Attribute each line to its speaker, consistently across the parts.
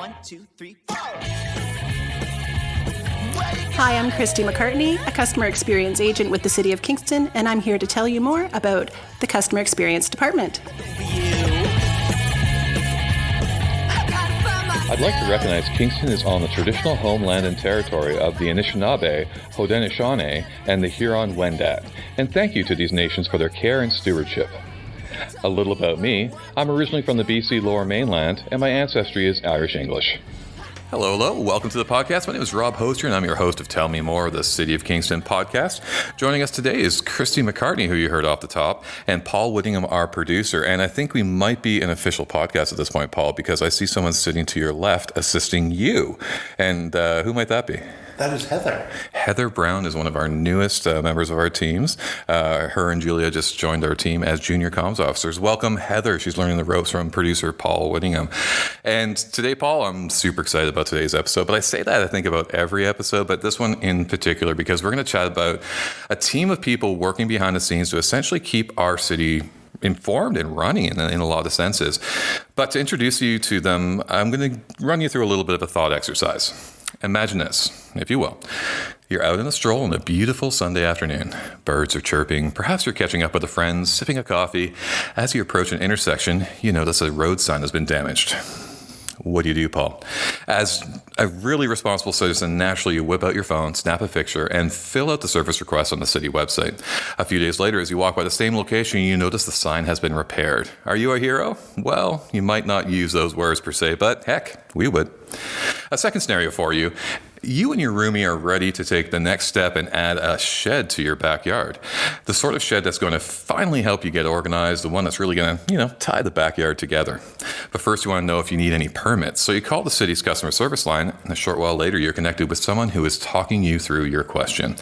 Speaker 1: 1, 2, 3, 4.
Speaker 2: Hi, I'm Christy McCartney, a customer experience agent with the City of Kingston, and I'm here to tell you more about the Customer Experience Department.
Speaker 3: I'd like to recognize Kingston is on the traditional homeland and territory of the Anishinaabe, Haudenosaunee, and the Huron-Wendat, and thank you to these nations for their care and stewardship. A little about me, I'm originally from the BC Lower Mainland, and my ancestry is Irish-English.
Speaker 4: Hello. Welcome to the podcast. My name is Rob Hoster, and I'm your host of Tell Me More, the City of Kingston podcast. Joining us today is Christy McCartney, who you heard off the top, and Paul Whittingham, our producer. And I think we might be an official podcast at this point, Paul, because I see someone sitting to your left assisting you. And who might that be?
Speaker 5: That is Heather.
Speaker 4: Heather Brown is one of our newest members of our teams. Her and Julia just joined our team as junior comms officers. Welcome, Heather. She's learning the ropes from producer Paul Whittingham. And today, Paul, I'm super excited about today's episode. But I say that, I think, about every episode, but this one in particular, because we're going to chat about a team of people working behind the scenes to essentially keep our city informed and running in a lot of senses. But to introduce you to them, I'm going to run you through a little bit of a thought exercise. Imagine this, if you will. You're out on a stroll on a beautiful Sunday afternoon. Birds are chirping. Perhaps you're catching up with a friend, sipping a coffee. As you approach an intersection, you notice a road sign has been damaged. What do, Paul? As a really responsible citizen, naturally you whip out your phone, snap a picture, and fill out the service request on the city website. A few days later, as you walk by the same location, you notice the sign has been repaired. Are you a hero? Well, you might not use those words per se, but heck, we would. A second scenario for you. You and your roomie are ready to take the next step and add a shed to your backyard. The sort of shed that's going to finally help you get organized, the one that's really going to, tie the backyard together. But first you want to know if you need any permits. So you call the city's customer service line, and a short while later you're connected with someone who is talking you through your question.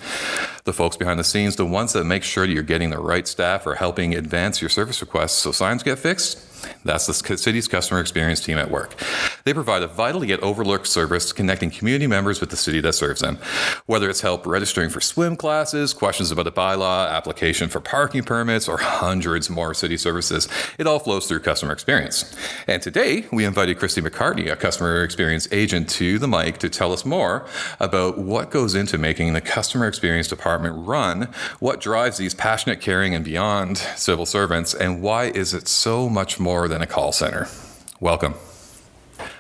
Speaker 4: The folks behind the scenes, the ones that make sure that you're getting the right staff or helping advance your service requests so signs get fixed, that's the city's customer experience team at work. They provide a vital yet overlooked service connecting community members with the city that serves them. Whether it's help registering for swim classes, questions about a bylaw, application for parking permits, or hundreds more city services, it all flows through customer experience. And today, we invited Christy McCartney, a customer experience agent, to the mic to tell us more about what goes into making the customer experience department run, what drives these passionate, caring, and beyond civil servants, and why is it so much more than a call center. Welcome.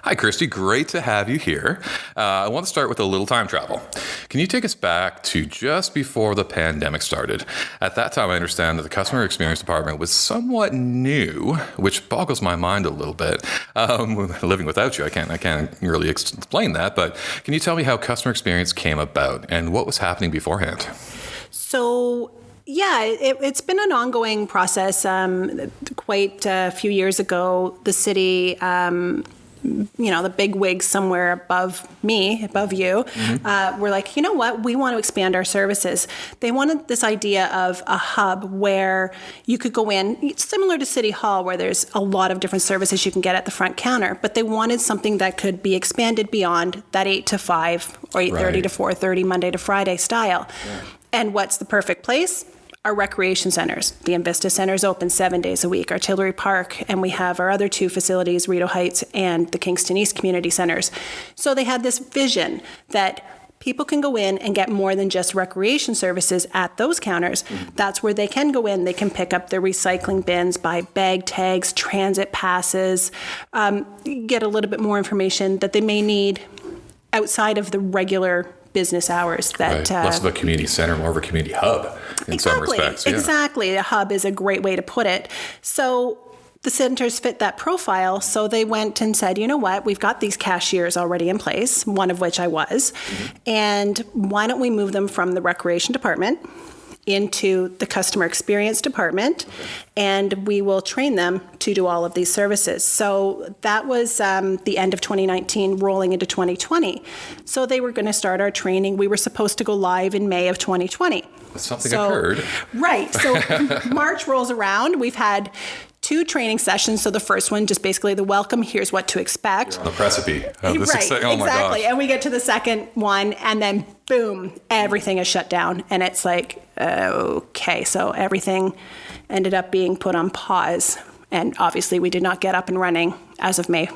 Speaker 4: Hi, Christy. Great to have you here. I want to start with a little time travel. Can you take us back to just before the pandemic started? At that time, I understand that the customer experience department was somewhat new, which boggles my mind a little bit. Living without you, I can't really explain that, but can you tell me how customer experience came about and what was happening beforehand?
Speaker 2: So, yeah, it's been an ongoing process. Quite a few years ago, the city, the big wigs somewhere above you, were like, you know what, we want to expand our services. They wanted this idea of a hub where you could go in, similar to City Hall, where there's a lot of different services you can get at the front counter, but they wanted something that could be expanded beyond that 8 to 5 or 8:30 to 4:30, Monday to Friday style. Yeah. And what's the perfect place? Our recreation centers. The Invista Center is open 7 days a week, Artillery Park, and we have our other two facilities, Rideau Heights and the Kingston East Community Centers. So they had this vision that people can go in and get more than just recreation services at those counters. Mm-hmm. That's where they can go in. They can pick up their recycling bins, buy bag tags, transit passes, get a little bit more information that they may need outside of the regular business hours. That
Speaker 4: less of a community center, more of a community hub in some respects. Yeah.
Speaker 2: Exactly. A hub is a great way to put it. So the centers fit that profile. So they went and said, you know what, we've got these cashiers already in place, one of which I was, and why don't we move them from the recreation department into the customer experience department, and we will train them to do all of these services. So that was the end of 2019 rolling into 2020. So they were going to start our training. We were supposed to go live in May of 2020.
Speaker 4: Something occurred.
Speaker 2: Right. So March rolls around. We've had 2 training sessions. So the first one, just basically the welcome, here's what to expect.
Speaker 4: You're on the precipice of this.
Speaker 2: Right,
Speaker 4: Oh my
Speaker 2: exactly.
Speaker 4: gosh.
Speaker 2: And we get to the second one, and then boom, everything is shut down. And it's like, okay, so everything ended up being put on pause. And obviously we did not get up and running as of May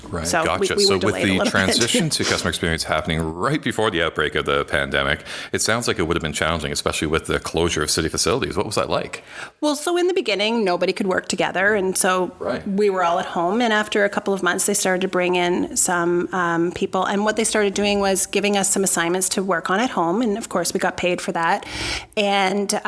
Speaker 4: Right,
Speaker 2: So
Speaker 4: gotcha.
Speaker 2: we were
Speaker 4: So with
Speaker 2: delayed a
Speaker 4: the
Speaker 2: little bit.
Speaker 4: transition to customer experience happening right before the outbreak of the pandemic, it sounds like it would have been challenging, especially with the closure of city facilities. What was that like?
Speaker 2: Well, so in the beginning, nobody could work together, and so
Speaker 4: Right.
Speaker 2: we were all at home. And after a couple of months, they started to bring in some people, and what they started doing was giving us some assignments to work on at home, and of course, we got paid for that. And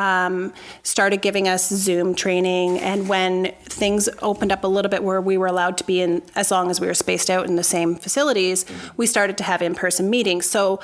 Speaker 2: started giving us Zoom training. And when things opened up a little bit, where we were allowed to be in, as long as we were spaced out in the same facilities, we started to have in-person meetings. So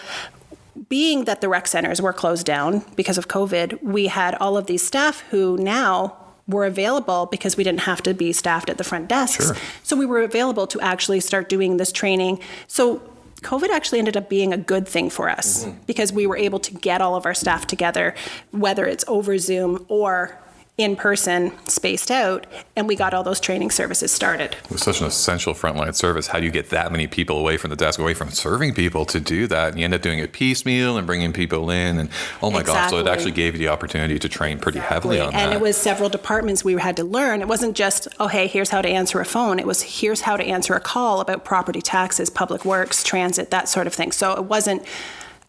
Speaker 2: being that the rec centers were closed down because of COVID, we had all of these staff who now were available because we didn't have to be staffed at the front desks.
Speaker 4: Sure.
Speaker 2: So we were available to actually start doing this training. So COVID actually ended up being a good thing for us because we were able to get all of our staff together, whether it's over Zoom or in person, spaced out, and we got all those training services started.
Speaker 4: It was such an essential frontline service. How do you get that many people away from the desk, away from serving people to do that? And you end up doing it piecemeal and bringing people in. And oh my gosh, so it
Speaker 2: Exactly.
Speaker 4: actually gave you the opportunity to train pretty heavily on that.
Speaker 2: And it was several departments we had to learn. It wasn't just, oh, hey, here's how to answer a phone. It was, here's how to answer a call about property taxes, public works, transit, that sort of thing. So it wasn't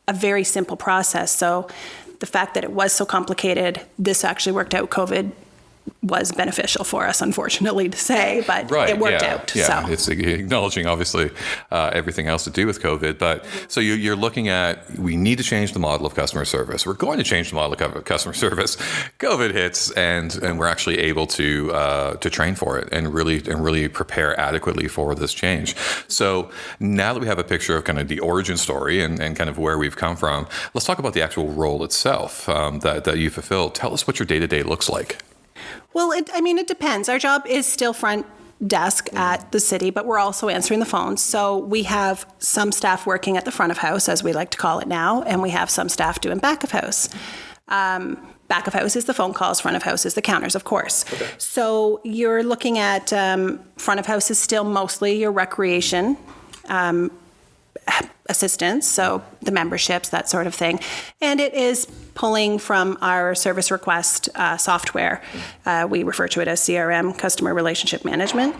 Speaker 2: a very simple process. So the fact that it was so complicated, this actually worked out. COVID was beneficial for us, unfortunately to say, but it worked out.
Speaker 4: Yeah,
Speaker 2: So.
Speaker 4: it's acknowledging obviously everything else to do with COVID. But so you're looking at, we need to change the model of customer service. We're going to change the model of customer service. COVID hits, and we're actually able to train for it and really prepare adequately for this change. So now that we have a picture of kind of the origin story and kind of where we've come from, let's talk about the actual role itself that you fulfill. Tell us what your day-to-day looks like.
Speaker 2: Well, it depends. Our job is still front desk at the city, but we're also answering the phones. So we have some staff working at the front of house, as we like to call it now, and we have some staff doing back of house. Back of house is the phone calls, front of house is the counters, of course. Okay. So you're looking at front of house is still mostly your recreation assistance, so the memberships, that sort of thing. And it is pulling from our service request software. We refer to it as CRM, Customer Relationship Management.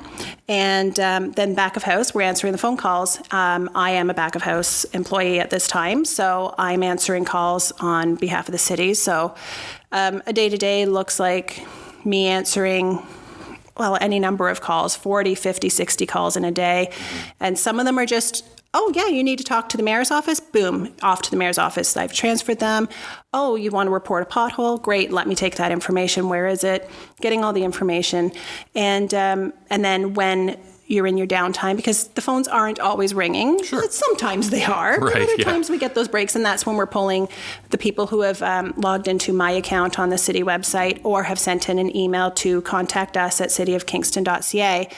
Speaker 2: And then back of house, we're answering the phone calls. I am a back of house employee at this time, so I'm answering calls on behalf of the city. So a day-to-day looks like me answering any number of calls, 40, 50, 60 calls in a day. And some of them are just, oh, yeah, you need to talk to the mayor's office? Boom, off to the mayor's office. I've transferred them. Oh, you want to report a pothole? Great, let me take that information. Where is it? Getting all the information. And then when you're in your downtime, because the phones aren't always ringing.
Speaker 4: Sure.
Speaker 2: But sometimes they are.
Speaker 4: Right,
Speaker 2: But other
Speaker 4: yeah.
Speaker 2: times we get those breaks, and that's when we're pulling the people who have logged into my account on the city website or have sent in an email to contact us at cityofkingston.ca,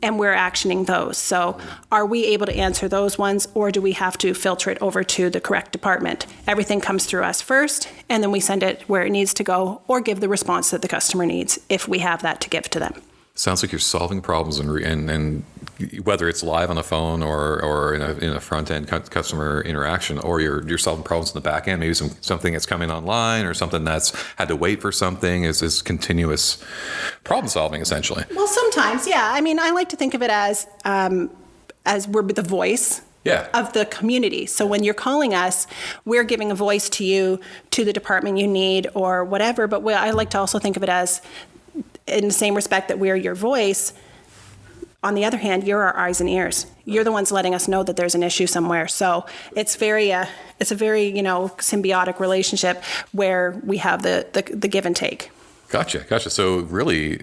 Speaker 2: and we're actioning those. So are we able to answer those ones, or do we have to filter it over to the correct department? Everything comes through us first, and then we send it where it needs to go, or give the response that the customer needs if we have that to give to them.
Speaker 4: Sounds like you're solving problems, and whether it's live on the phone or in a front end customer interaction, or you're solving problems in the back end. Maybe something that's coming online, or something that's had to wait for something. Is continuous problem solving essentially.
Speaker 2: Well, sometimes, yeah. I mean, I like to think of it as we're the voice.
Speaker 4: Yeah.
Speaker 2: Of the community. So when you're calling us, we're giving a voice to you, to the department you need, or whatever. But I like to also think of it as, in the same respect that we're your voice, on the other hand, you're our eyes and ears. You're the ones letting us know that there's an issue somewhere. So it's a very symbiotic relationship where we have the give and take.
Speaker 4: Gotcha. So really,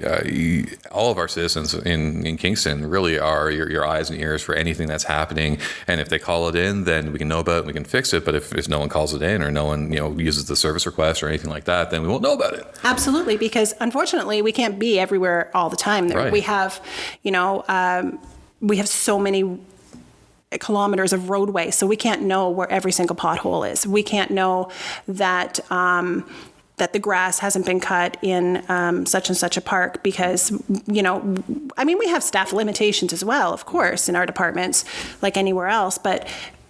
Speaker 4: all of our citizens in Kingston really are your eyes and ears for anything that's happening. And if they call it in, then we can know about it and we can fix it. But if no one calls it in, or no one uses the service request or anything like that, then we won't know about it.
Speaker 2: Absolutely, because unfortunately we can't be everywhere all the time.
Speaker 4: Right.
Speaker 2: We have, we have so many kilometers of roadway, so we can't know where every single pothole is. We can't know that that the grass hasn't been cut in such and such a park because, we have staff limitations as well, of course, in our departments, like anywhere else. But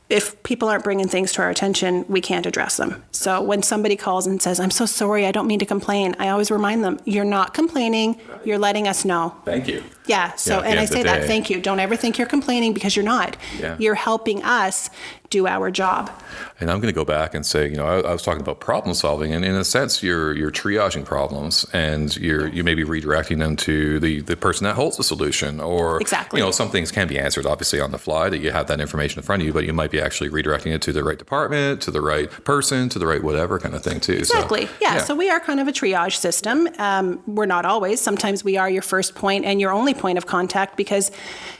Speaker 2: if people aren't bringing things to our attention, we can't address them. So when somebody calls and says, I'm so sorry, I don't mean to complain, I always remind them, you're not complaining, you're letting us know.
Speaker 4: Thank you.
Speaker 2: Yeah. So,
Speaker 4: at the
Speaker 2: and
Speaker 4: end
Speaker 2: I
Speaker 4: of the
Speaker 2: say that,
Speaker 4: day.
Speaker 2: thank you. Don't ever think you're complaining, because you're not.
Speaker 4: Yeah.
Speaker 2: You're helping us do our job.
Speaker 4: And I'm going to go back and say, I was talking about problem solving, and in a sense, you're triaging problems, and you may be redirecting them to the person that holds the solution, or
Speaker 2: Exactly.
Speaker 4: some things can be answered obviously on the fly, that you have that information in front of you, but you might be actually redirecting it to the right department, to the right person, to the right whatever kind of thing too.
Speaker 2: Exactly.
Speaker 4: So,
Speaker 2: Yeah. So we are kind of a triage system. We're not always. Sometimes we are your first point and your only point of contact, because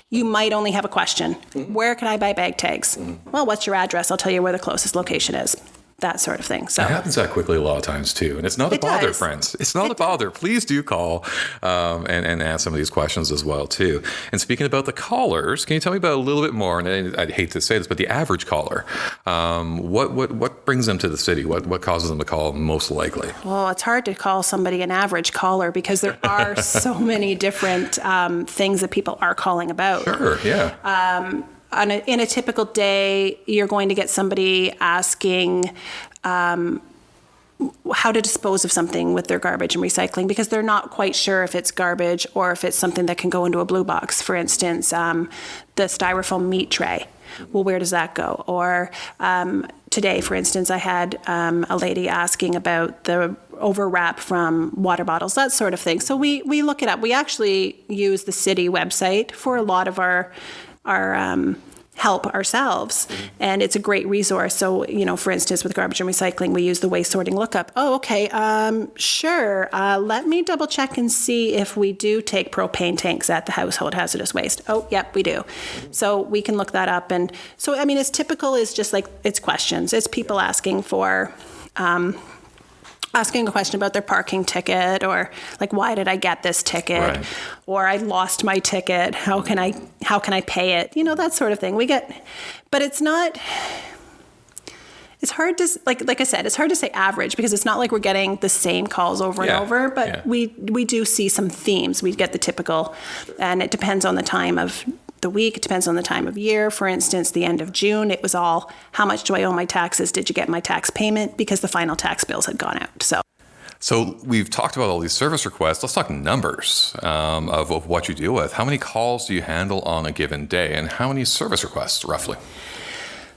Speaker 2: you might only have a question. Where can I buy bag tags? Well, what's your address? I'll tell you where the closest location is. That sort of thing. So
Speaker 4: it happens that quickly a lot of times too, and it's not a
Speaker 2: It
Speaker 4: bother,
Speaker 2: does.
Speaker 4: friends. It's not a bother. Please do call and ask some of these questions as well too. And speaking about the callers, can you tell me about a little bit more? And I'd hate to say this, but the average caller, what brings them to the city? What causes them to call most likely?
Speaker 2: Well, it's hard to call somebody an average caller, because there are so many different things that people are calling about.
Speaker 4: Sure, yeah.
Speaker 2: In a typical day, you're going to get somebody asking how to dispose of something with their garbage and recycling, because they're not quite sure if it's garbage or if it's something that can go into a blue box. For instance, the styrofoam meat tray. Well, where does that go? Or today, for instance, I had a lady asking about the overwrap from water bottles, that sort of thing. So we look it up. We actually use the city website for a lot of our help ourselves, and it's a great resource. So, for instance, with garbage and recycling, we use the waste sorting lookup. Oh, okay, sure. Let me double check and see if we do take propane tanks at the household hazardous waste. Oh, yep, we do. So we can look that up. And so, as typical is just like, it's questions. It's people asking for, asking a question about their parking ticket, or like, why did I get this ticket?
Speaker 4: Right.
Speaker 2: Or I lost my ticket. How can I pay it? That sort of thing. But it's not, it's hard to, like I said, it's hard to say average, because it's not like we're getting the same calls over and
Speaker 4: Yeah.
Speaker 2: over, but
Speaker 4: Yeah.
Speaker 2: we do see some themes. We get the typical, and it depends on the time of the week. It depends on the time of year. For instance, the end of June, it was all, how much do I owe my taxes? Did you get my tax payment? Because the final tax bills had gone out.
Speaker 4: So we've talked about all these service requests. Let's talk numbers of what you deal with. How many calls do you handle on a given day, and how many service requests roughly?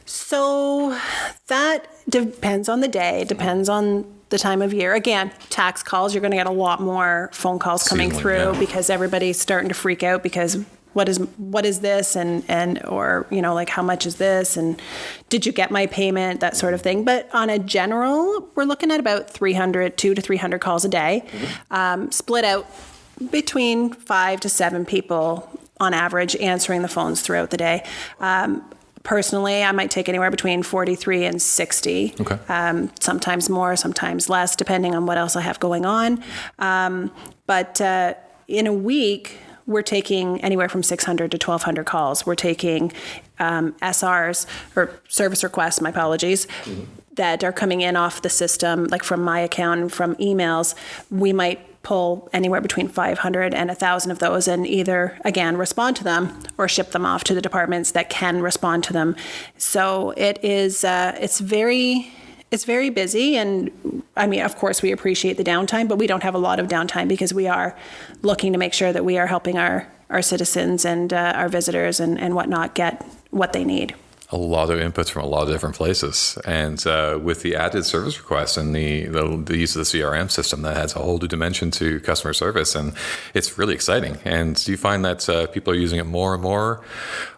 Speaker 2: So that depends on the day, depends on the time of year. Again, tax calls, you're going to get a lot more phone calls coming
Speaker 4: Seasonally,
Speaker 2: through,
Speaker 4: yeah.
Speaker 2: because everybody's starting to freak out, because what is this, and or like, how much is this, and did you get my payment, that sort of thing. But on a general, we're looking at about 200 to 300 calls a day, split out between 5 to 7 people on average answering the phones throughout the day. Personally, I might take anywhere between 43 and 60.
Speaker 4: Okay.
Speaker 2: Sometimes more, sometimes less, depending on what else I have going on. But in a week, we're taking anywhere from 600 to 1,200 calls. We're taking SRs, or service requests, my apologies, that are coming in off the system, like from my account and from emails. We might pull anywhere between 500 and 1,000 of those, and either, again, respond to them or ship them off to the departments that can respond to them. So it is, it's very busy, and of course, we appreciate the downtime, but we don't have a lot of downtime, because we are looking to make sure that we are helping our citizens and our visitors and whatnot get what they need.
Speaker 4: A lot of inputs from a lot of different places, and with the added service requests and the use of the CRM system, that adds a whole new dimension to customer service, and it's really exciting. And do you find that people are using it more and more,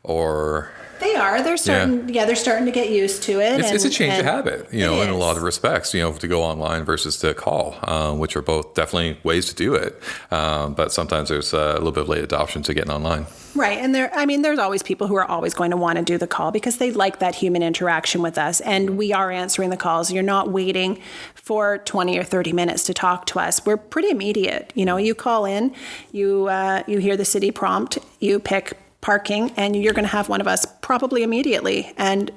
Speaker 4: or?
Speaker 2: They are. They're starting. Yeah, they're starting to get used to it.
Speaker 4: It's a change of habit, in a
Speaker 2: is.
Speaker 4: lot of respects, to go online versus to call, which are both definitely ways to do it. But sometimes there's a little bit of late adoption to getting online.
Speaker 2: Right. And there's always people who are always going to want to do the call, because they like that human interaction with us. And we are answering the calls. You're not waiting for 20 or 30 minutes to talk to us. We're pretty immediate. You call in, you hear the city prompt, you pick parking, and you're going to have one of us probably immediately. And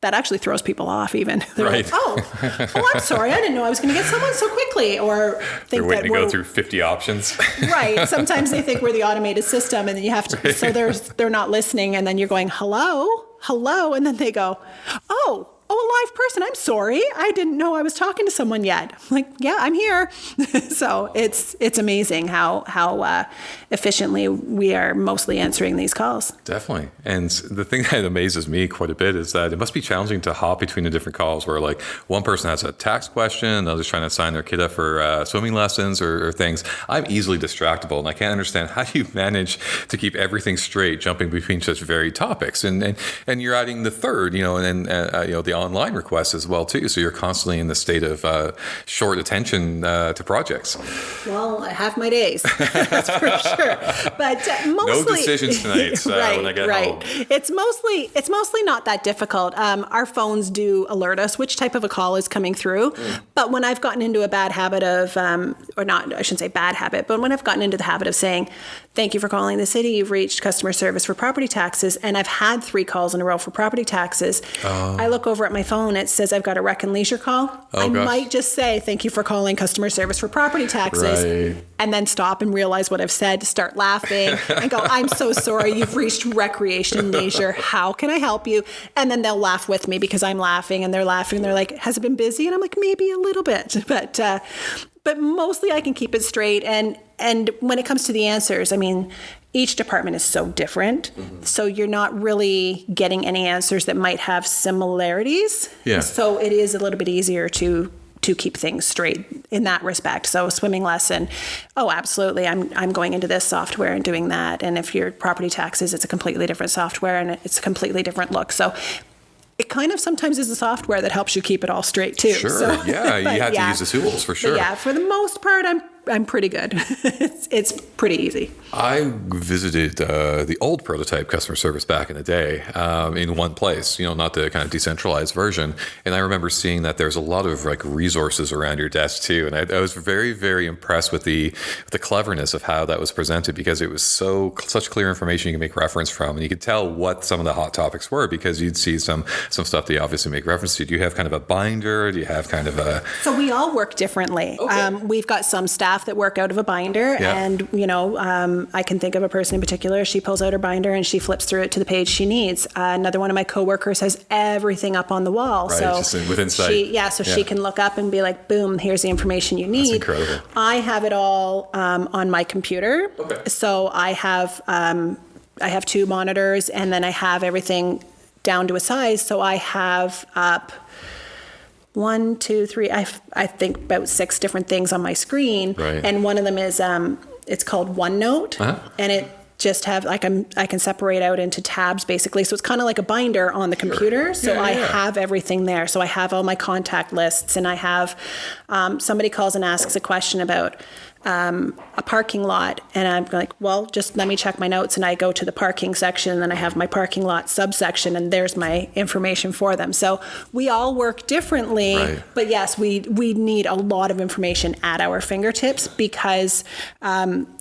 Speaker 2: that actually throws people off even. They're
Speaker 4: Right.
Speaker 2: like, oh, I'm sorry. I didn't know I was going to get someone so quickly. Or think
Speaker 4: They're waiting
Speaker 2: that
Speaker 4: to go through 50 options.
Speaker 2: Right. Sometimes they think we're the automated system, and then you have to, so they're not listening, and then you're going, hello, and then they go, oh, a live person. I'm sorry. I didn't know I was talking to someone yet. I'm like, yeah, I'm here. So it's amazing how efficiently we are mostly answering these calls.
Speaker 4: Definitely. And the thing that amazes me quite a bit is that it must be challenging to hop between the different calls where like one person has a tax question, another's trying to sign their kid up for swimming lessons or things. I'm easily distractible, and I can't understand how do you manage to keep everything straight, jumping between such varied topics. And you're adding the third, and then the online requests as well too. So you're constantly in the state of short attention to projects.
Speaker 2: Well, I have my days, that's for sure. But mostly,
Speaker 4: no decisions tonight
Speaker 2: right,
Speaker 4: when I get
Speaker 2: right.
Speaker 4: home.
Speaker 2: It's mostly not that difficult. Our phones do alert us which type of a call is coming through. But when I've gotten into a bad habit of, or not, I shouldn't say bad habit, but when I've gotten into the habit of saying, thank you for calling the city, you've reached customer service for property taxes, and I've had 3 calls in a row for property taxes, I look over at my phone, it says I've got a rec and leisure call. I might just say, thank you for calling customer service for property taxes, and then stop and realize what I've said, start laughing, and go, I'm so sorry, you've reached recreation and leisure, how can I help you? And then they'll laugh with me because I'm laughing, and they're laughing, and they're like, has it been busy? And I'm like, maybe a little bit, but mostly I can keep it straight. And when it comes to the answers, I mean, each department is so different. So you're not really getting any answers that might have similarities.
Speaker 4: Yeah.
Speaker 2: So it is a little bit easier to keep things straight in that respect. So a swimming lesson, oh, absolutely. I'm going into this software and doing that. And if your property taxes, it's a completely different software and it's a completely different look. So it kind of sometimes is the software that helps you keep it all straight too.
Speaker 4: Sure.
Speaker 2: So,
Speaker 4: Yeah. You have to use the tools for sure.
Speaker 2: But yeah. For the most part, I'm pretty good. It's pretty easy.
Speaker 4: I visited the old prototype customer service back in the day in one place, not the kind of decentralized version. And I remember seeing that there's a lot of like resources around your desk too. And I was very, very impressed with the cleverness of how that was presented, because it was such clear information you can make reference from. And you could tell what some of the hot topics were, because you'd see some stuff that you obviously make reference to. Do you have kind of a binder? Do you have kind of a...
Speaker 2: So we all work differently. Okay. We've got some staff that work out of a binder, and I can think of a person in particular. She pulls out her binder and she flips through it to the page she needs. Another one of my coworkers has everything up on the wall,
Speaker 4: right,
Speaker 2: so
Speaker 4: just within sight.
Speaker 2: She can look up and be like, boom, here's the information you need.
Speaker 4: That's incredible.
Speaker 2: I have it all on my computer.
Speaker 4: Okay.
Speaker 2: So I have 2 monitors, and then I have everything down to a size. So I have up 1, 2, 3, I think about 6 different things on my screen.
Speaker 4: Right.
Speaker 2: And one of them is, it's called OneNote. And it just have, I can separate out into tabs basically. So it's kind of like a binder on the computer. So I have everything there. So I have all my contact lists, and I have, somebody calls and asks a question about a parking lot, and I'm like, well, just let me check my notes, and I go to the parking section, and then I have my parking lot subsection, and there's my information for them. So we all work differently,
Speaker 4: right.
Speaker 2: But yes, we need a lot of information at our fingertips, because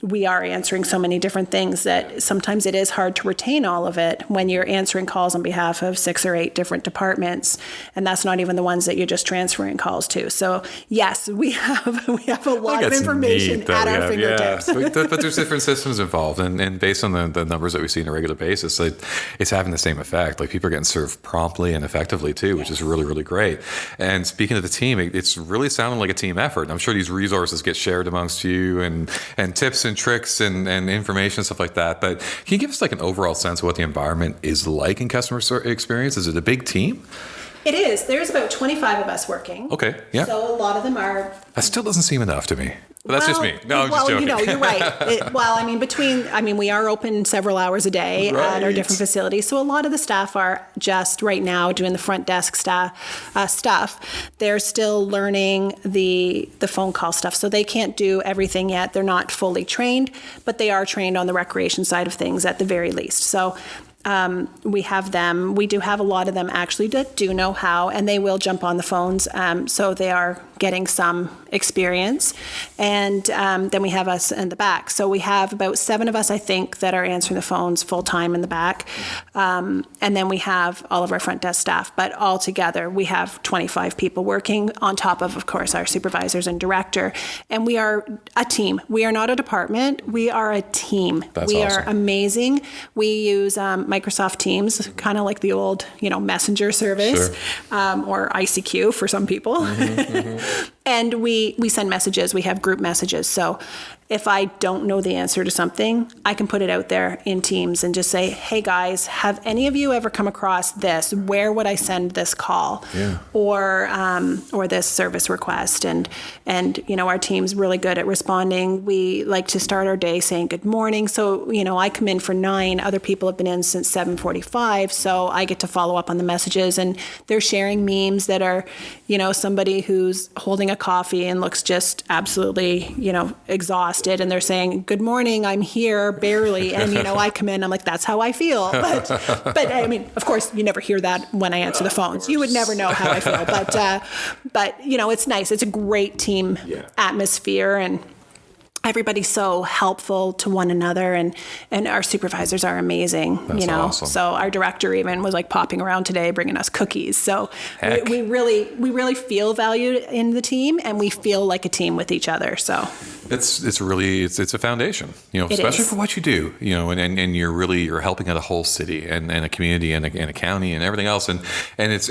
Speaker 2: we are answering so many different things that sometimes it is hard to retain all of it when you're answering calls on behalf of 6 or 8 different departments, and that's not even the ones that you're just transferring calls to. So yes, we have a lot of information at our fingertips.
Speaker 4: Yeah. But there's different systems involved, and based on the numbers that we see on a regular basis, it's having the same effect. Like, people are getting served promptly and effectively too, which is really, really great. And speaking of the team, it's really sounding like a team effort. I'm sure these resources get shared amongst you, and tips and tricks and information and stuff like that. But can you give us like an overall sense of what the environment is like in customer experience? Is it a big team?
Speaker 2: It is. There's about 25 of us working.
Speaker 4: Okay, yeah.
Speaker 2: So a lot of them are...
Speaker 4: That still doesn't seem enough to me. But that's just me. No, I'm just joking.
Speaker 2: You're right. We are open several hours a day at our different facilities. So a lot of the staff are just right now doing the front desk stuff. They're still learning the phone call stuff. So they can't do everything yet. They're not fully trained, but they are trained on the recreation side of things at the very least. So we have them. We do have a lot of them actually that do know how, and they will jump on the phones. So they are getting some experience. And then we have us in the back. So we have about 7 of us, I think, that are answering the phones full time in the back. And then we have all of our front desk staff. But all together, we have 25 people working on top of course, our supervisors and director. And we are a team. We are not a department. We are a team.
Speaker 4: That's
Speaker 2: we
Speaker 4: awesome.
Speaker 2: are amazing. We use Microsoft Teams, kind of like the old, messenger service, or ICQ for some people. And we send messages. We have group messages. So if I don't know the answer to something, I can put it out there in Teams and just say, hey guys, have any of you ever come across this? Where would I send this call?
Speaker 4: Yeah.
Speaker 2: Or this service request? And our team's really good at responding. We like to start our day saying good morning. So, I come in for 9. Other people have been in since 7:45. So I get to follow up on the messages, and they're sharing memes that are, somebody who's holding a coffee and looks just absolutely, exhausted, and they're saying, good morning, I'm here, barely. And, I come in, I'm like, that's how I feel. But I mean, of course, you never hear that when I answer the phones. You would never know how I feel. But it's nice. It's a great team atmosphere, and everybody's so helpful to one another, and our supervisors are amazing.
Speaker 4: That's awesome.
Speaker 2: So our director even was like popping around today, bringing us cookies. So
Speaker 4: Heck.
Speaker 2: we really feel valued in the team, and we feel like a team with each other. So
Speaker 4: It's a foundation, especially
Speaker 2: is.
Speaker 4: for what you do, and you're helping out a whole city and a community and a county and everything else. And it's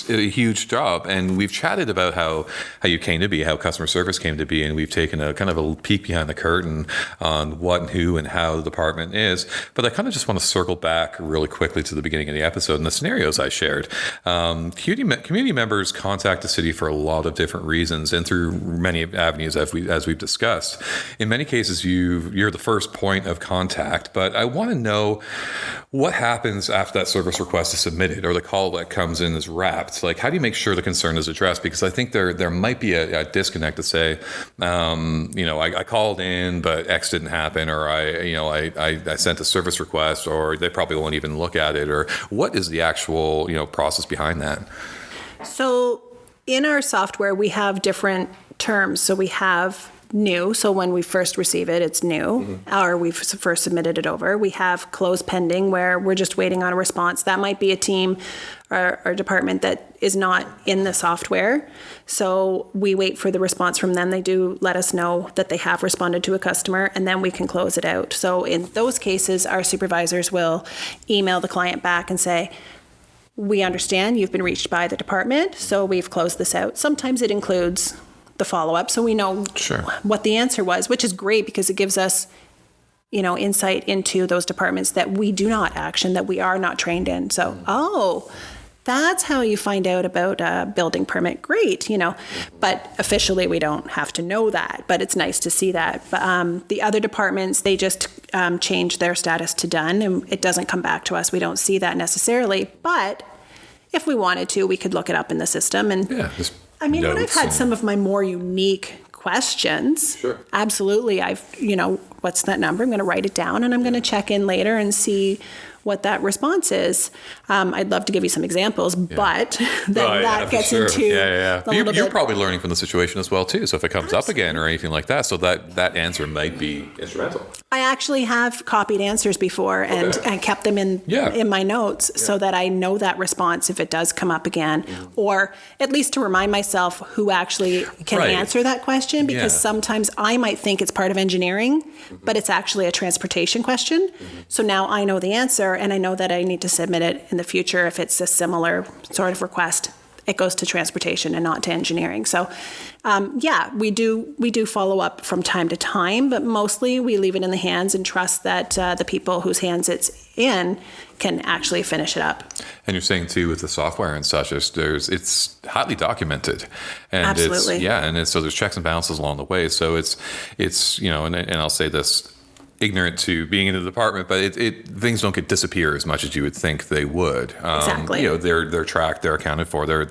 Speaker 4: a huge job. And we've chatted about how you came to be, how customer service came to be. And we've taken a kind of a peek behind the curtain on what and who and how the department is. But I kind of just want to circle back really quickly to the beginning of the episode and the scenarios I shared. Community members contact the city for a lot of different reasons and through many avenues as we've discussed. In many cases, you're the first point of contact, but I want to know what happens after that service request is submitted or the call that comes in is wrapped. Like, how do you make sure the concern is addressed? Because I think there might be a disconnect to say, I called in, but X didn't happen, or I sent a service request, or they probably won't even look at it, or what is the actual process behind that?
Speaker 2: So in our software, we have different terms. So we have new. So when we first receive it, it's new, or we've first submitted it over. We have close pending, where we're just waiting on a response. That might be a team or department that is not in the software. So we wait for the response from them. They do let us know that they have responded to a customer, and then we can close it out. So in those cases, our supervisors will email the client back and say, we understand you've been reached by the department, so we've closed this out. Sometimes it includes the follow-up, so we know what the answer was, which is great because it gives us, insight into those departments that we do not action, that we are not trained in. So, that's how you find out about a building permit. Great, but officially we don't have to know that, but it's nice to see that. But, the other departments, they just change their status to done, and it doesn't come back to us. We don't see that necessarily, but if we wanted to, we could look it up in the system. And when I've had some of my more unique questions, absolutely, what's that number? I'm going to write it down, and I'm going to check in later and see what that response is. I'd love to give you some examples, but then that gets into
Speaker 4: You're probably learning from the situation as well too. So if it comes up again or anything like that, so that answer might be instrumental.
Speaker 2: I actually have copied answers before and kept them in my notes so that I know that response if it does come up again, or at least to remind myself who actually can answer that question, because sometimes I might think it's part of engineering, but it's actually a transportation question. So now I know the answer, and I know that I need to submit it in the future if it's a similar sort of request. It goes to transportation and not to engineering. So, we do follow up from time to time, but mostly we leave it in the hands and trust that the people whose hands it's in can actually finish it up. And
Speaker 4: you're saying too, with the software and such, it's highly documented, and
Speaker 2: absolutely,
Speaker 4: so there's checks and balances along the way. So it's and I'll say this. ignorant to being in the department, but things don't disappear as much as you would think they would.
Speaker 2: Exactly.
Speaker 4: You know, they're tracked, they're accounted for, they're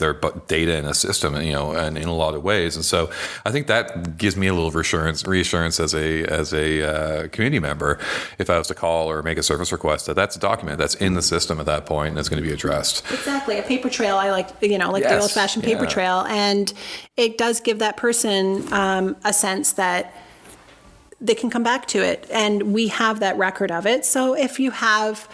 Speaker 4: data in a system, you know, and in a lot of ways. And so I think that gives me a little reassurance as a community member, if I was to call or make a service request, that's a document that's in the system at that point and it's going to be addressed.
Speaker 2: Exactly. A paper trail, I like, you know, like the
Speaker 4: Yes.
Speaker 2: old-fashioned paper
Speaker 4: Yeah.
Speaker 2: trail. And it does give that person a sense that they can come back to it. And we have that record of it. So if you have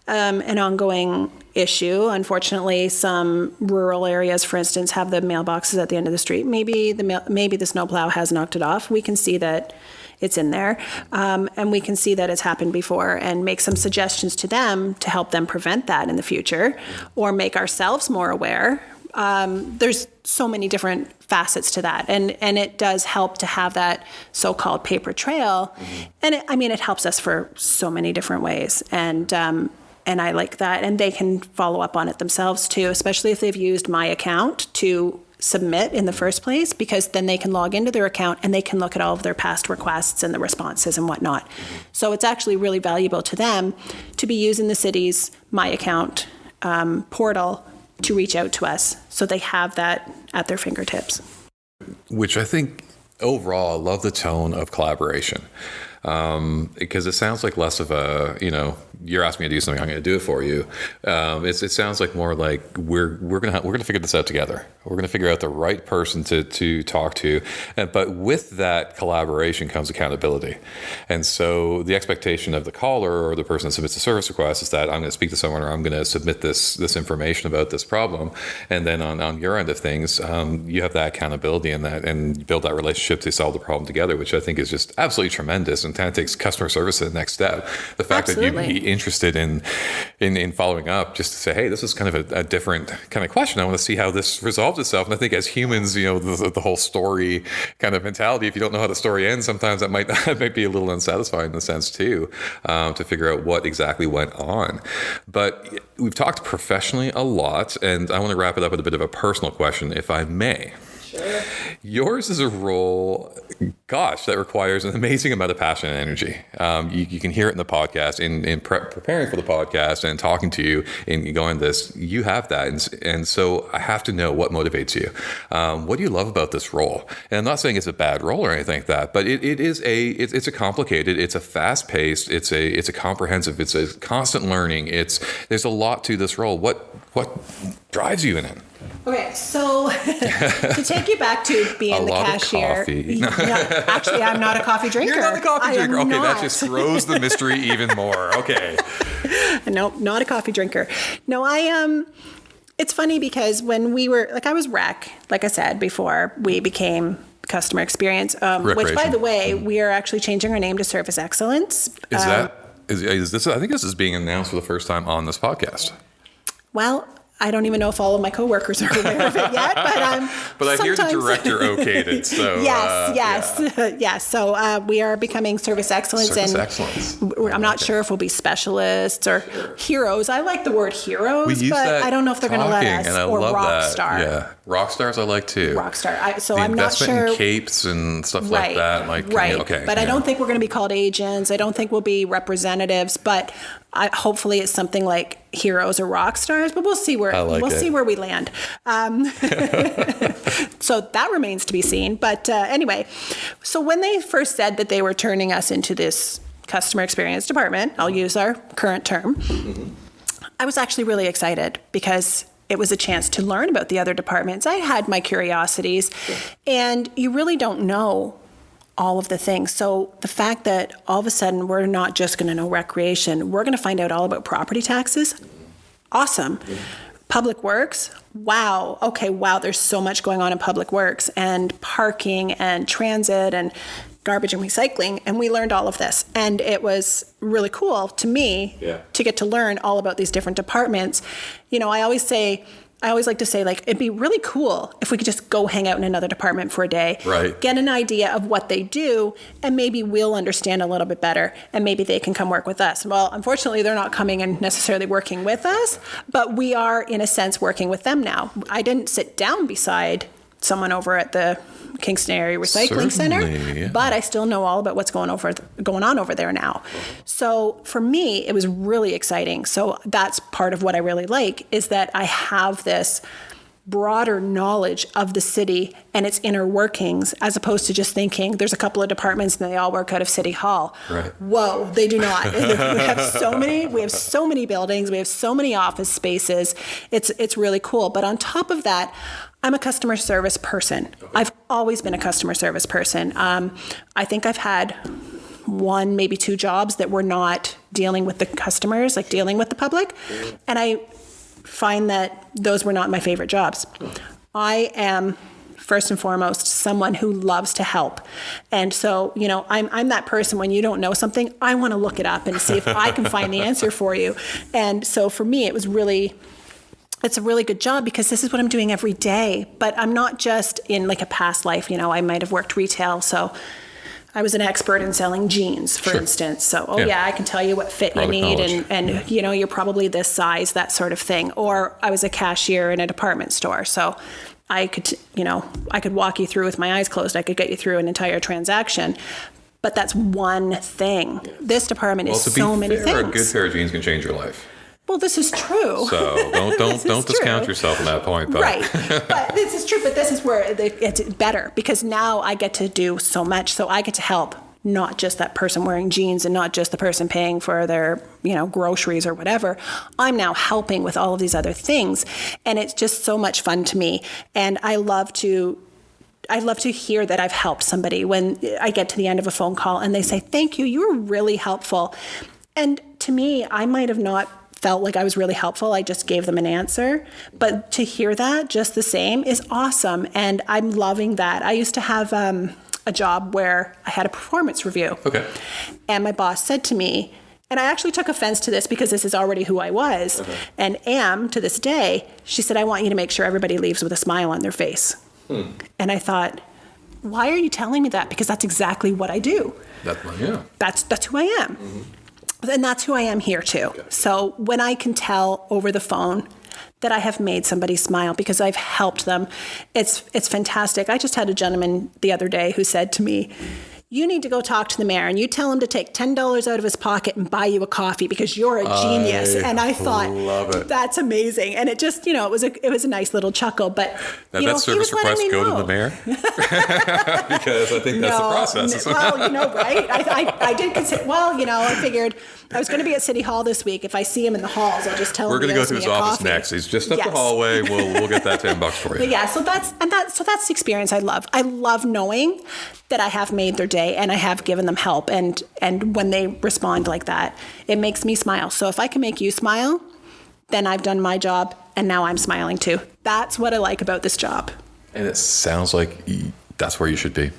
Speaker 2: an ongoing issue, unfortunately, some rural areas, for instance, have the mailboxes at the end of the street. Maybe the snowplow has knocked it off. We can see that it's in there, and we can see that it's happened before and make some suggestions to them to help them prevent that in the future or make ourselves more aware. There's so many different facets to that, and it does help to have that so-called paper trail. And it helps us for so many different ways, and I like that. And they can follow up on it themselves too, especially if they've used my account to submit in the first place, because then they can log into their account and they can look at all of their past requests and the responses and whatnot. So it's actually really valuable to them to be using the city's My Account portal to reach out to us, so they have that at their fingertips.
Speaker 4: Which I think overall, I love the tone of collaboration. Because it sounds like less of a, you know, you're asking me to do something, I'm going to do it for you. It sounds like more like we're gonna figure this out together. We're going to figure out the right person to talk to. But with that collaboration comes accountability. And so the expectation of the caller or the person that submits a service request is that I'm going to speak to someone, or I'm going to submit this information about this problem. And then on your end of things, you have that accountability and build that relationship to solve the problem together, which I think is just absolutely tremendous and kind of takes customer service to the next step. The fact
Speaker 2: Absolutely.
Speaker 4: that you'd be interested in following up just to say, hey, this is kind of a different kind of question. I want to see how this resolves itself. And I think as humans, you know, the whole story kind of mentality, if you don't know how the story ends, sometimes that might be a little unsatisfying in the sense too, to figure out what exactly went on. But we've talked professionally a lot, and I want to wrap it up with a bit of a personal question, if I may.
Speaker 2: Sure.
Speaker 4: Yours is a role, gosh, that requires an amazing amount of passion and energy. You can hear it in the podcast, in preparing for the podcast and talking to you and going this, you have that. And so I have to know what motivates you. What do you love about this role? And I'm not saying it's a bad role or anything like that, but it's a complicated, it's a fast paced, it's a comprehensive, it's a constant learning. There's a lot to this role. What drives you in it?
Speaker 2: Okay, so to take you back to being the cashier. Actually, I'm not a coffee drinker.
Speaker 4: You're not a coffee drinker. Okay,
Speaker 2: not.
Speaker 4: that just throws the mystery even more. Okay.
Speaker 2: Nope, not a coffee drinker. No, it's funny because when we were, I was rec, like I said before, we became customer experience, which, by the way, we are actually changing our name to Service Excellence.
Speaker 4: Is this? I think this is being announced for the first time on this podcast.
Speaker 2: Well, I don't even know if all of my coworkers are aware of it yet,
Speaker 4: but I hear the director okayed it. So
Speaker 2: yes. So we are becoming Service Excellence,
Speaker 4: Service Excellence.
Speaker 2: I'm not sure if we'll be specialists or heroes. I like the word heroes, but I don't know if they're going to let us.
Speaker 4: And I
Speaker 2: or
Speaker 4: love
Speaker 2: rock
Speaker 4: that.
Speaker 2: star.
Speaker 4: Yeah, rock stars I like too.
Speaker 2: Rock star.
Speaker 4: The
Speaker 2: I'm not
Speaker 4: investment
Speaker 2: sure.
Speaker 4: in capes and stuff like that. Okay,
Speaker 2: but I don't think we're going to be called agents. I don't think we'll be representatives, but hopefully it's something like heroes or rock stars, but we'll see where we land. So that remains to be seen. But anyway, so when they first said that they were turning us into this customer experience department, I'll use our current term, I was actually really excited because it was a chance to learn about the other departments. I had my curiosities, and you really don't know all of the things. So the fact that all of a sudden we're not just going to know recreation, we're going to find out all about property taxes. Awesome. Public Works. Wow. Okay. Wow. There's so much going on in Public Works and parking and transit and garbage and recycling. And we learned all of this. And it was really cool to me to get to learn all about these different departments. You know, I always like to say, it'd be really cool if we could just go hang out in another department for a day, get an idea of what they do, and maybe we'll understand a little bit better, and maybe they can come work with us. Well, unfortunately, they're not coming and necessarily working with us, but we are, in a sense, working with them now. I didn't sit down beside someone over at the Kingston Area Recycling
Speaker 4: Certainly,
Speaker 2: Center,
Speaker 4: yeah.
Speaker 2: but I still know all about what's going on over there now. So for me, it was really exciting. So that's part of what I really like, is that I have this broader knowledge of the city and its inner workings, as opposed to just thinking there's a couple of departments and they all work out of City Hall.
Speaker 4: Right.
Speaker 2: Whoa, they do not. We have so many buildings, we have so many office spaces. It's really cool. But on top of that, I'm a customer service person. I've always been a customer service person. I think I've had 1, maybe 2 jobs that were not dealing with the customers, like dealing with the public. And I find that those were not my favorite jobs. I am first and foremost someone who loves to help. And so, I'm that person, when you don't know something, I want to look it up and see if I can find the answer for you. And so for me, it's a really good job, because this is what I'm doing every day. But I'm not just in like a past life, I might have worked retail. So I was an expert in selling jeans, for instance. So, I can tell you what fit you need, and you're probably this size, that sort of thing. Or I was a cashier in a department store. So I could walk you through with my eyes closed. I could get you through an entire transaction. But that's one thing. This department is so many things.
Speaker 4: A good pair of jeans can change your life.
Speaker 2: Well, this is true.
Speaker 4: So don't discount yourself on that point. But.
Speaker 2: Right. But this is true. But this is where it's better, because now I get to do so much. So I get to help not just that person wearing jeans and not just the person paying for their, groceries or whatever. I'm now helping with all of these other things. And it's just so much fun to me. And I love to hear that I've helped somebody when I get to the end of a phone call and they say, thank you, you were really helpful. And to me, I might have not felt like I was really helpful. I just gave them an answer. But to hear that just the same is awesome. And I'm loving that. I used to have a job where I had a performance review.
Speaker 4: Okay.
Speaker 2: And my boss said to me, and I actually took offense to this because this is already who I was and am to this day, she said, I want you to make sure everybody leaves with a smile on their face. And I thought, why are you telling me that? Because that's exactly what I do. That's who I am. Mm-hmm. And that's who I am here too. Okay. So when I can tell over the phone that I have made somebody smile because I've helped them, it's fantastic. I just had a gentleman the other day who said to me, you need to go talk to the mayor and you tell him to take $10 out of his pocket and buy you a coffee because you're a genius. And I thought, that's amazing. And it just, it was a nice little chuckle. But
Speaker 4: that service request go to the mayor? Because I think that's the process.
Speaker 2: Well, right? I did consider, I figured I was going to be at City Hall this week. If I see him in the halls, I'll just tell him.
Speaker 4: We're going to go to his office next. He's just up the hallway. We'll get that $10 for you.
Speaker 2: But yeah, so that's the experience I love. I love knowing that I have made their day and I have given them help. And when they respond like that, it makes me smile. So if I can make you smile, then I've done my job and now I'm smiling too. That's what I like about this job.
Speaker 4: And it sounds like that's where you should be.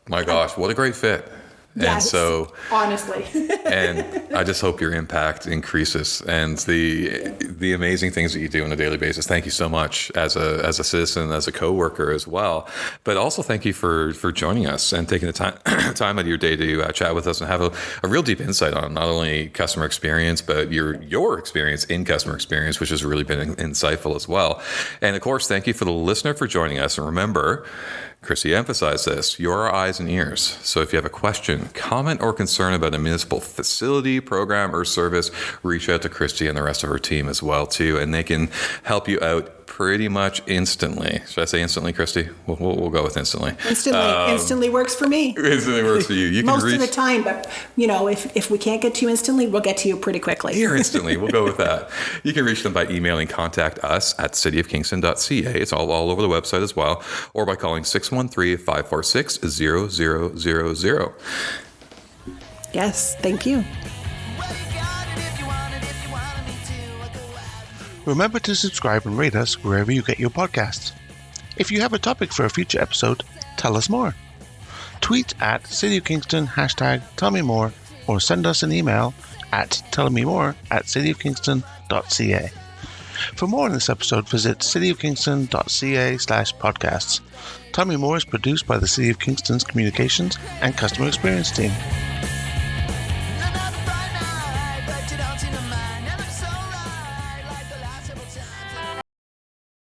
Speaker 4: My gosh, what a great fit.
Speaker 2: Yes,
Speaker 4: and so
Speaker 2: honestly.
Speaker 4: And I just hope your impact increases and the amazing things that you do on a daily basis. Thank you so much as a citizen, as a coworker as well. But also thank you for joining us and taking the time out of your day to chat with us and have a real deep insight on not only customer experience, but your experience in customer experience, which has really been insightful as well. And of course, thank you for the listener for joining us. And remember, Christy emphasized this, you're our eyes and ears. So if you have a question, comment, or concern about a municipal facility, program, or service, reach out to Christy and the rest of her team as well, too. And they can help you out pretty much instantly. Should I say instantly, Christy? We'll go with instantly.
Speaker 2: Instantly works for me.
Speaker 4: Instantly works for you. You can
Speaker 2: most of the time, but if we can't get to you instantly, we'll get to you pretty quickly.
Speaker 4: Here instantly. We'll go with that. You can reach them by emailing contact us at cityofkingston.ca. It's all over the website as well, or by calling 613-546-0000.
Speaker 2: Yes, thank you.
Speaker 1: Remember to subscribe and rate us wherever you get your podcasts. If you have a topic for a future episode, tell us more. Tweet at City of Kingston #tellmemore or send us an email at tellmemore@cityofkingston.ca. For more on this episode, visit cityofkingston.ca/podcasts. Tell Me More is produced by the City of Kingston's Communications and Customer Experience team.